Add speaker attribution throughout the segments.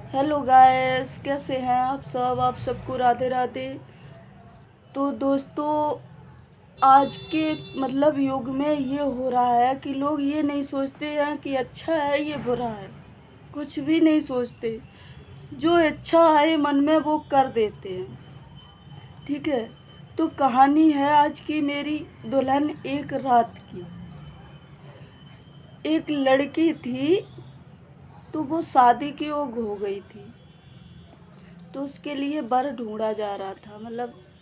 Speaker 1: Hello guys, कैसे हैं आप सबको राधे राधे। तो दोस्तों, आज के युग में ये हो रहा है कि लोग ये नहीं सोचते हैं कि अच्छा है ये बुरा है, कुछ भी नहीं सोचते। जो अच्छा है मन में वो कर देते हैं। ठीक है, तो कहानी है आज की मेरी दुल्हन एक रात की। एक लड़की थी, तो वो शादी की ओर हो गई थी। तो उसके लिए वर ढूंढा जा रहा था,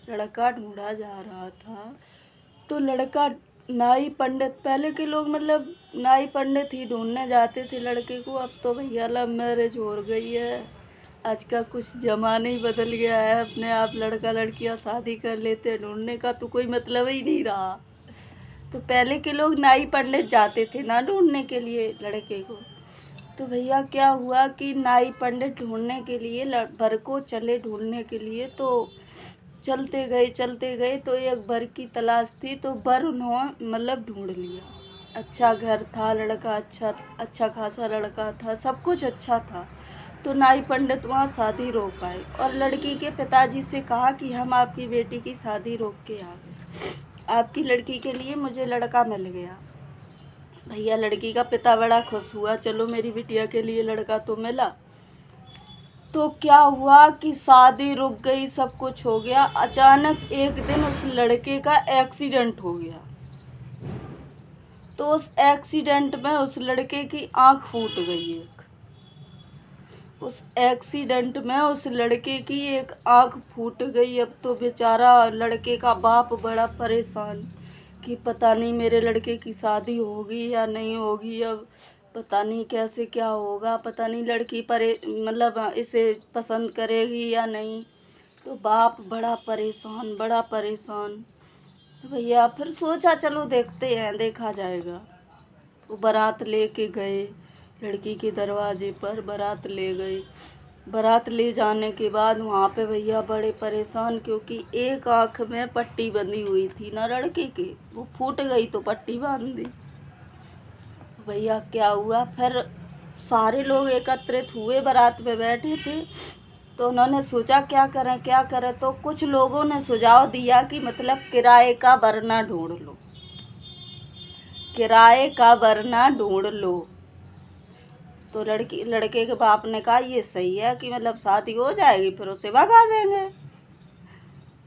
Speaker 1: लड़का ढूंढा जा रहा था। तो लड़का नाई पंडित, पहले के लोग नाई पंडित ही ढूंढने जाते थे लड़के को। अब तो भैया लव मैरिज हो गई है। आज का कुछ ज़माना ही बदल गया है, अपने आप लड़का लड़कियां शादी कर लेते हैं, ढूंढने का तो कोई मतलब ही नहीं रहा। तो पहले के लोग नाई पंडित जाते थे ना ढूंढने के लिए लड़के को। तो भैया क्या हुआ कि नाई पंडित ढूंढने के लिए वर को चले ढूंढने के लिए। तो चलते गए तो एक वर की तलाश थी। तो वर उन्होंने ढूंढ लिया। अच्छा घर था, लड़का अच्छा खासा लड़का था, सब कुछ अच्छा था। तो नाई पंडित वहाँ शादी रोक आए और लड़की के पिताजी से कहा कि हम आपकी बेटी की शादी रोक के आ गए, आपकी लड़की के लिए मुझे लड़का मिल गया। भैया लड़की का पिता बड़ा खुश हुआ, चलो मेरी बिटिया के लिए लड़का तो मिला। तो क्या हुआ कि शादी रुक गई, सब कुछ हो गया। अचानक एक दिन उस लड़के का एक्सीडेंट हो गया। तो उस एक्सीडेंट में उस लड़के की आंख फूट गई एक। उस एक्सीडेंट में उस लड़के की एक आंख फूट गई। अब तो बेचारा लड़के का बाप बड़ा परेशान कि पता नहीं मेरे लड़के की शादी होगी या नहीं होगी। अब पता नहीं कैसे क्या होगा, पता नहीं लड़की इसे पसंद करेगी या नहीं। तो बाप बड़ा परेशान, बड़ा परेशान। तो भैया फिर सोचा चलो देखते हैं, देखा जाएगा। वो बारात लेके गए, लड़की के दरवाजे पर बारात ले गए। बारात ले जाने के बाद वहाँ पे भैया बड़े परेशान, क्योंकि एक आँख में पट्टी बंधी हुई थी ना लड़के के, वो फूट गई तो पट्टी बांध दी। भैया क्या हुआ, फिर सारे लोग एकत्रित हुए, बारात में बैठे थे। तो उन्होंने सोचा क्या करें क्या करें। तो कुछ लोगों ने सुझाव दिया कि किराए का वरना ढूंढ लो, किराए का वरना ढूंढ लो। तो लड़के के बाप ने कहा ये सही है कि शादी हो जाएगी फिर उसे भगा देंगे।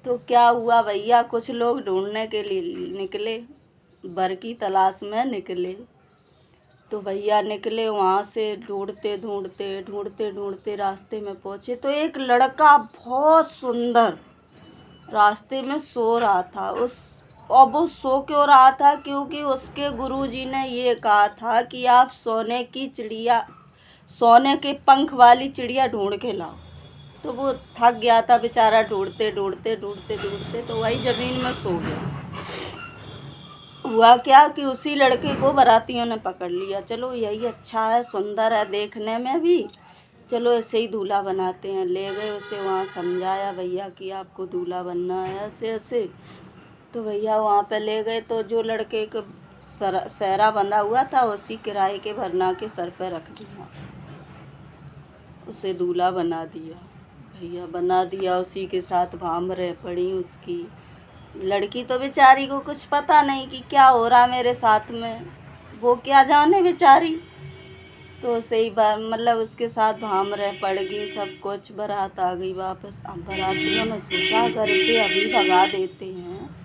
Speaker 1: तो क्या हुआ भैया, कुछ लोग ढूंढने के लिए निकले, वर की तलाश में निकले। तो भैया निकले वहाँ से, ढूंढते ढूंढते ढूंढते ढूंढते रास्ते में पहुँचे। तो एक लड़का बहुत सुंदर रास्ते में सो रहा था। और वो सो क्यों रहा था, क्योंकि उसके गुरुजी ने ये कहा था कि आप सोने के पंख वाली चिड़िया ढूंढ के लाओ। तो वो थक गया था बेचारा, ढूंढते ढूंढते ढूंढते ढूंढते तो वही ज़मीन में सो गया। हुआ क्या कि उसी लड़के को बारातियों ने पकड़ लिया। चलो यही अच्छा है, सुंदर है देखने में भी, चलो ऐसे ही दूल्हा बनाते हैं। ले गए उसे वहाँ, समझाया भैया कि आपको दूल्हा बनना है ऐसे ऐसे। तो भैया वहाँ पे ले गए। तो जो लड़के का सेहरा बंधा हुआ था उसी किराए के वरना के सर पे रख दिया, उसे दूल्हा बना दिया। भैया बना दिया, उसी के साथ भांबरें पड़ी उसकी। लड़की तो बेचारी को कुछ पता नहीं कि क्या हो रहा मेरे साथ में, वो क्या जाने बेचारी। तो उसे ही उसके साथ भांबरें पड़ गई, सब कुछ। बारात आ गई वापस। अब बारातियों ने सोचा अगर इसे अभी भगा देते हैं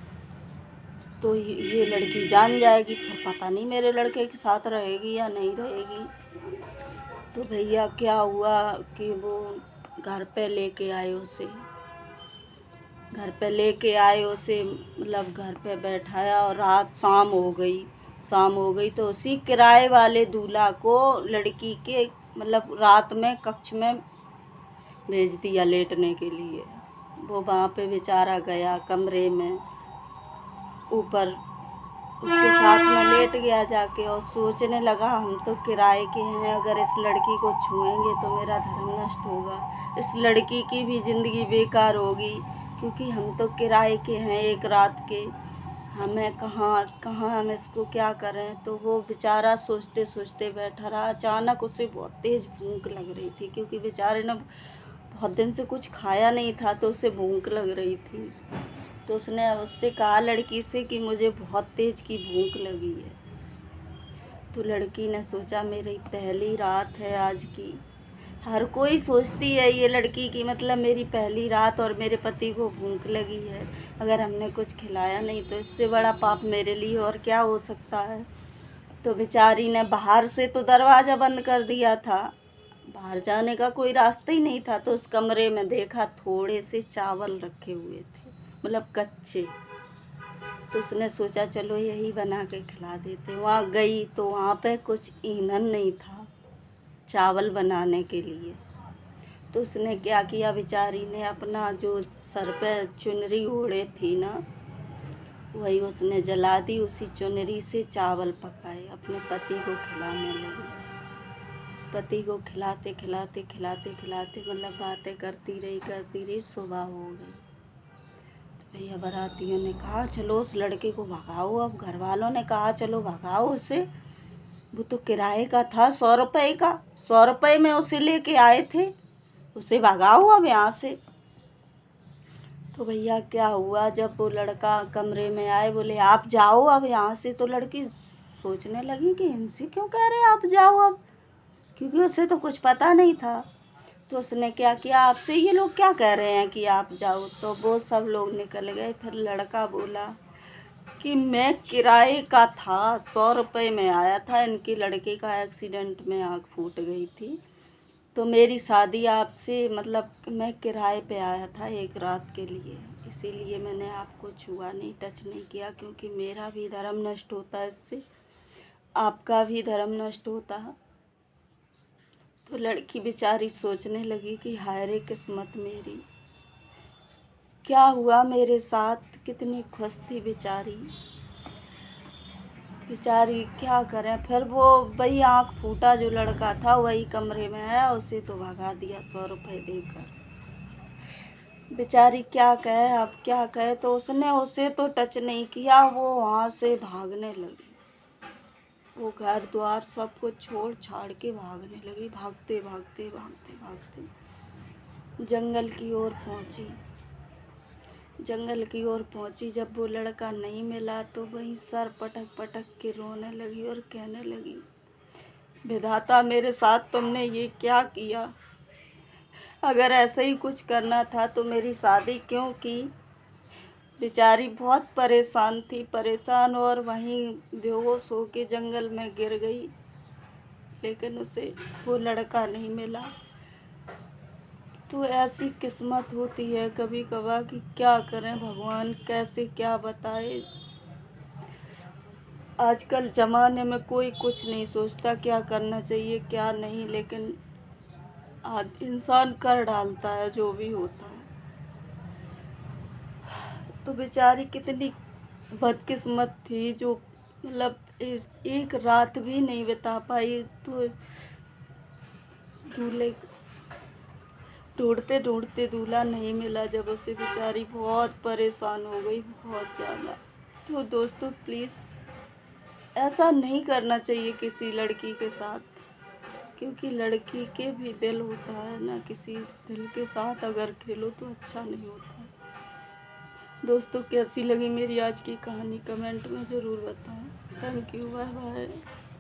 Speaker 1: तो ये लड़की जान जाएगी, फिर पता नहीं मेरे लड़के के साथ रहेगी या नहीं रहेगी। तो भैया क्या हुआ कि वो घर पे लेके आए उसे, घर पे लेके आए उसे, घर पे बैठाया। और शाम हो गई तो उसी किराए वाले दूल्हा को लड़की के रात में कक्ष में भेज दिया लेटने के लिए। वो वहाँ पे बेचारा गया कमरे में, ऊपर उसके साथ में लेट गया जाके और सोचने लगा हम तो किराए के हैं, अगर इस लड़की को छुएंगे तो मेरा धर्म नष्ट होगा, इस लड़की की भी ज़िंदगी बेकार होगी, क्योंकि हम तो किराए के हैं एक रात के, हमें कहाँ कहाँ हम इसको क्या करें। तो वो बेचारा सोचते सोचते बैठा रहा। अचानक उसे बहुत तेज़ भूख लग रही थी, क्योंकि बेचारे ने बहुत दिन से कुछ खाया नहीं था, तो उसे भूख लग रही थी। तो उसने उससे कहा लड़की से कि मुझे बहुत तेज़ की भूख लगी है। तो लड़की ने सोचा मेरी पहली रात है आज की। हर कोई सोचती है ये लड़की की, मतलब मेरी पहली रात और मेरे पति को भूख लगी है, अगर हमने कुछ खिलाया नहीं तो इससे बड़ा पाप मेरे लिए और क्या हो सकता है। तो बेचारी ने बाहर से तो दरवाज़ा बंद कर दिया था, बाहर जाने का कोई रास्ता ही नहीं था। तो उस कमरे में देखा थोड़े से चावल रखे हुए थे, मतलब कच्चे। तो उसने सोचा चलो यही बना के खिला देते। वहाँ गई तो वहाँ पे कुछ ईंधन नहीं था चावल बनाने के लिए। तो उसने क्या किया, बेचारी ने अपना जो सर पे चुनरी ओढ़े थी ना, वही उसने जला दी। उसी चुनरी से चावल पकाए, अपने पति को खिलाने लगी। पति को खिलाते खिलाते खिलाते खिलाते मतलब बातें करती रही, सुबह हो गई। तो भैया बारातियों ने कहा चलो उस लड़के को भगाओ। अब घर वालों ने कहा चलो भगाओ उसे, वो तो किराए का था 100 रुपये का, 100 रुपये में उसे लेके आए थे, उसे भगाओ अब यहाँ से। तो भैया क्या हुआ, जब वो लड़का कमरे में आए बोले आप जाओ अब यहाँ से। तो लड़की सोचने लगी कि इनसे क्यों कह रहे आप जाओ अब, क्योंकि उसे तो कुछ पता नहीं था। तो उसने क्या किया, आपसे ये लोग क्या कह रहे हैं कि आप जाओ। तो वो सब लोग निकल गए। फिर लड़का बोला कि मैं किराए का था, 100 रुपये में आया था, इनके लड़के का एक्सीडेंट में आँख फूट गई थी, तो मेरी शादी आपसे मतलब मैं किराए पे आया था एक रात के लिए, इसीलिए मैंने आपको छुआ नहीं, टच नहीं किया, क्योंकि मेरा भी धर्म नष्ट होता है इससे, आपका भी धर्म नष्ट होता है। तो लड़की बेचारी सोचने लगी कि हाय रे किस्मत मेरी, क्या हुआ मेरे साथ, कितनी खुश थी बेचारी। बेचारी क्या करें। फिर वो वही आँख फूटा जो लड़का था वही कमरे में आया, उसे तो भगा दिया 100 रुपये देकर। बेचारी क्या कहे, अब क्या कहे। तो उसने उसे तो टच नहीं किया, वो वहाँ से भागने लगी। वो घर द्वार सब कुछ छोड़ छाड़ के भागने लगी, भागते भागते भागते भागते जंगल की ओर पहुँची। जंगल की ओर पहुँची, जब वो लड़का नहीं मिला तो वहीं सर पटक पटक के रोने लगी और कहने लगी विधाता मेरे साथ तुमने ये क्या किया, अगर ऐसे ही कुछ करना था तो मेरी शादी क्यों की। बेचारी बहुत परेशान थी, परेशान, और वहीं बेहोश होके जंगल में गिर गई, लेकिन उसे वो लड़का नहीं मिला। तो ऐसी किस्मत होती है कभी कभार कि क्या करें, भगवान कैसे क्या बताए। आजकल ज़माने में कोई कुछ नहीं सोचता क्या करना चाहिए क्या नहीं, लेकिन आज इंसान कर डालता है जो भी होता है। तो बेचारी कितनी बदकिस्मत थी जो मतलब एक रात भी नहीं बिता पाई। तो दूल्हे ढूंढते ढूंढते दूल्हा नहीं मिला, जब उसे बेचारी बहुत परेशान हो गई, बहुत ज़्यादा। तो दोस्तों प्लीज़ ऐसा नहीं करना चाहिए किसी लड़की के साथ, क्योंकि लड़की के भी दिल होता है ना, किसी दिल के साथ अगर खेलो तो अच्छा नहीं होता है। दोस्तों कैसी लगी मेरी आज की कहानी कमेंट में ज़रूर बताएं। Thank you, bye bye.